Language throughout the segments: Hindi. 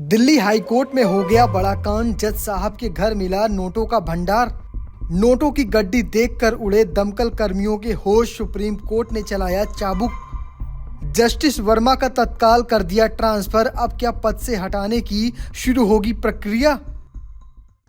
दिल्ली हाई कोर्ट में हो गया बड़ा कांड। जज साहब के घर मिला नोटों का भंडार। नोटों की गड्डी देखकर उड़े दमकल कर्मियों के होश। सुप्रीम कोर्ट ने चलाया चाबुक। जस्टिस वर्मा का तत्काल कर दिया ट्रांसफर। अब क्या पद से हटाने की शुरू होगी प्रक्रिया।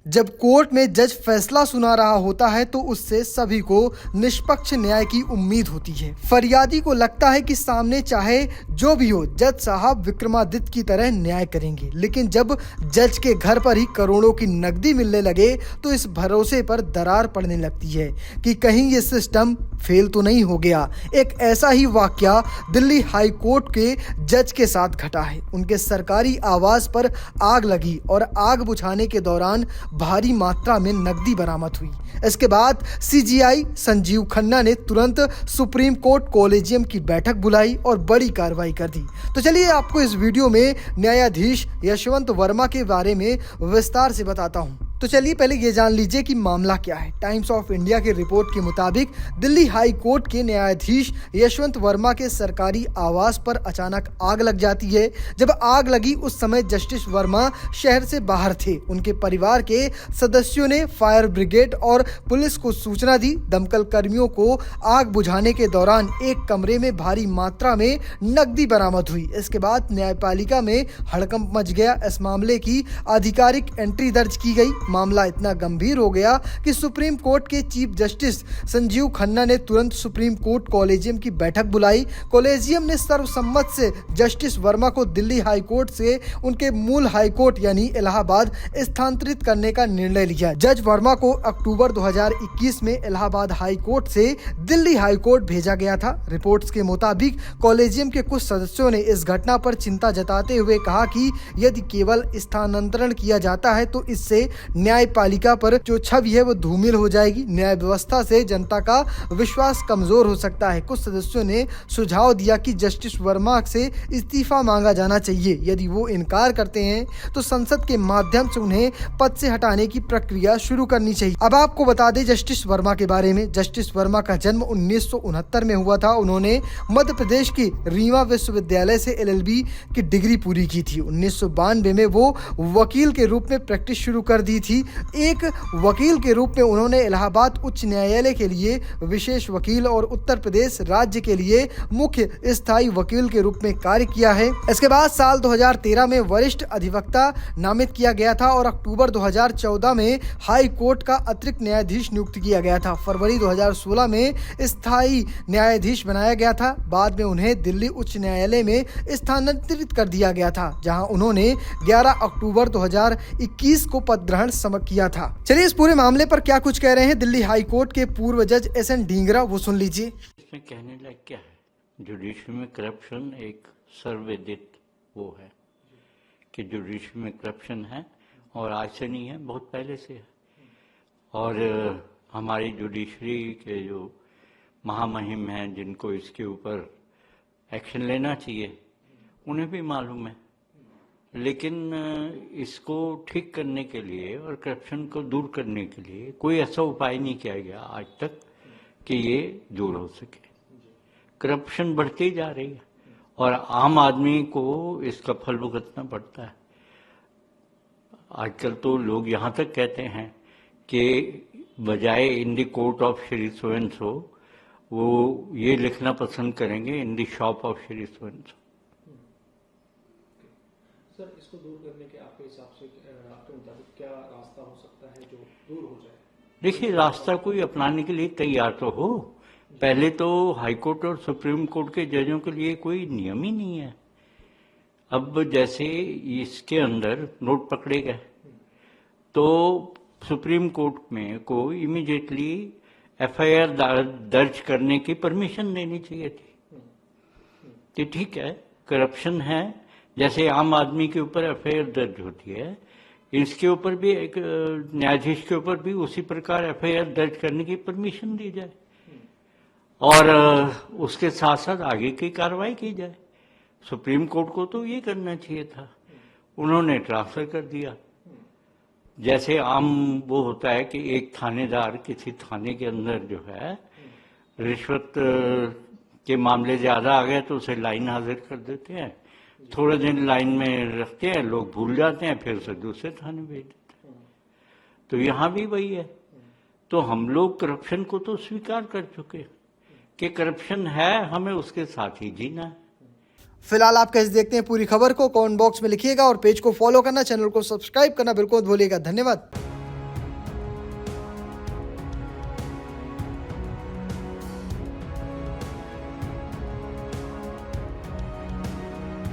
जब कोर्ट में जज फैसला सुना रहा होता है तो उससे सभी को निष्पक्ष न्याय की उम्मीद होती है। फरियादी को लगता है कि सामने चाहे जो भी हो जज साहब विक्रमादित्य की तरह न्याय करेंगे, लेकिन जब जज के घर पर ही करोड़ों की नकदी मिलने लगे तो इस भरोसे पर दरार पड़ने लगती है कि कहीं ये सिस्टम फेल तो नहीं हो गया। एक ऐसा ही वाकया दिल्ली हाई कोर्ट के जज के साथ घटा है। उनके सरकारी आवास पर आग लगी और आग बुझाने के दौरान भारी मात्रा में नकदी बरामद हुई। इसके बाद सीजीआई संजीव खन्ना ने तुरंत सुप्रीम कोर्ट कॉलेजियम की बैठक बुलाई और बड़ी कार्रवाई कर दी। तो चलिए आपको इस वीडियो में न्यायाधीश यशवंत वर्मा के बारे में विस्तार से बताता हूं। तो चलिए पहले ये जान लीजिए कि मामला क्या है। टाइम्स ऑफ इंडिया की रिपोर्ट के मुताबिक दिल्ली हाई कोर्ट के न्यायाधीश यशवंत वर्मा के सरकारी आवास पर अचानक आग लग जाती है। जब आग लगी उस समय जस्टिस वर्मा शहर से बाहर थे। उनके परिवार के सदस्यों ने फायर ब्रिगेड और पुलिस को सूचना दी। दमकल कर्मियों को आग बुझाने के दौरान एक कमरे में भारी मात्रा में नकदी बरामद हुई। इसके बाद न्यायपालिका में हड़कंप मच गया। इस मामले की आधिकारिक एंट्री दर्ज की गई। मामला इतना गंभीर हो गया कि सुप्रीम कोर्ट के चीफ जस्टिस संजीव खन्ना ने तुरंत सुप्रीम कोर्ट कॉलेजियम की बैठक बुलाई। कॉलेजियम ने सर्वसम्मत से जस्टिस वर्मा को दिल्ली हाई कोर्ट से उनके मूल हाई कोर्ट यानी इलाहाबाद स्थानांतरित करने का निर्णय लिया। जज वर्मा को अक्टूबर 2021 में इलाहाबाद हाई कोर्ट से दिल्ली हाई कोर्ट भेजा गया था। रिपोर्ट्स के मुताबिक कॉलेजियम के कुछ सदस्यों ने इस घटना पर चिंता जताते हुए कहा कि यदि केवल स्थानांतरण किया जाता है तो इससे न्यायपालिका पर जो छवि है वो धूमिल हो जाएगी। न्याय व्यवस्था से जनता का विश्वास कमजोर हो सकता है। कुछ सदस्यों ने सुझाव दिया कि जस्टिस वर्मा से इस्तीफा मांगा जाना चाहिए। यदि वो इनकार करते हैं तो संसद के माध्यम से उन्हें पद से हटाने की प्रक्रिया शुरू करनी चाहिए। अब आपको बता दें जस्टिस वर्मा के बारे में। जस्टिस वर्मा का जन्म 1969 में हुआ था। उन्होंने मध्य प्रदेश की रीवा विश्वविद्यालय से LLB की डिग्री पूरी की थी। 1992 में वो वकील के रूप में प्रैक्टिस शुरू कर दी थी। एक वकील के रूप में उन्होंने इलाहाबाद उच्च न्यायालय के लिए विशेष वकील और उत्तर प्रदेश राज्य के लिए मुख्य स्थायी वकील के रूप में कार्य किया है। इसके बाद साल 2013 में वरिष्ठ अधिवक्ता नामित किया गया था और अक्टूबर 2014 में हाई कोर्ट का अतिरिक्त न्यायाधीश नियुक्त किया गया था। फरवरी 2016 में स्थायी न्यायाधीश बनाया गया था। बाद में उन्हें दिल्ली उच्च न्यायालय में स्थानांतरित कर दिया गया था, जहां उन्होंने 11 अक्टूबर 2021 को पद ग्रहण किया था। चलिए इस पूरे मामले पर क्या कुछ कह रहे हैं दिल्ली हाई कोर्ट के पूर्व जज SN ढींगरा, वो सुन लीजिए। इसमें कहने लायक क्या है। जुडिशरी में करप्शन एक सर्वविदित वो है कि जुडिशरी में करप्शन है और आज से नहीं है, बहुत पहले से है। और हमारी जुडिशरी के जो महामहिम हैं जिनको इसके ऊपर एक्शन लेना चाहिए उन्हें भी मालूम है, लेकिन इसको ठीक करने के लिए और करप्शन को दूर करने के लिए कोई ऐसा उपाय नहीं किया गया आज तक कि ये दूर हो सके। करप्शन बढ़ती जा रही है और आम आदमी को इसका फल भुगतना पड़ता है। आजकल तो लोग यहाँ तक कहते हैं कि बजाय in the court of Shri so and so वो ये लिखना पसंद करेंगे in the shop of Shri so and so. Sir, इसको दूर करने के आपके हिसाब से आपके मुताबिक क्या रास्ता हो सकता है जो दूर हो जाए। देखिए, रास्ता कोई अपनाने के लिए तैयार तो हो। पहले तो हाई कोर्ट और सुप्रीम कोर्ट के जजों के लिए कोई नियम ही नहीं है। अब जैसे इसके अंदर नोट पकड़े गए तो सुप्रीम कोर्ट में को इमीडिएटली FIR दर्ज करने की परमिशन देनी चाहिए थी। तो ठीक है, करप्शन है, जैसे आम आदमी के ऊपर FIR दर्ज होती है, इसके ऊपर भी एक न्यायाधीश के ऊपर भी उसी प्रकार FIR दर्ज करने की परमिशन दी जाए और उसके साथ साथ आगे की कार्रवाई की जाए। सुप्रीम कोर्ट को तो ये करना चाहिए था, उन्होंने ट्रांसफर कर दिया। जैसे आम वो होता है कि एक थानेदार किसी थाने के अंदर जो है रिश्वत के मामले ज़्यादा आ गए तो उसे लाइन हाजिर कर देते हैं, थोड़ा दिन लाइन में रखते हैं, लोग भूल जाते हैं, फिर से दूसरे थाने भेज देते हैं। तो यहाँ भी वही है। तो हम लोग करप्शन को तो स्वीकार कर चुके कि करप्शन है, हमें उसके साथ ही जीना है। फिलहाल आप कैसे देखते हैं पूरी खबर को कमेंट बॉक्स में लिखिएगा और पेज को फॉलो करना, चैनल को सब्सक्राइब करना बिल्कुल मत भूलिएगा। धन्यवाद।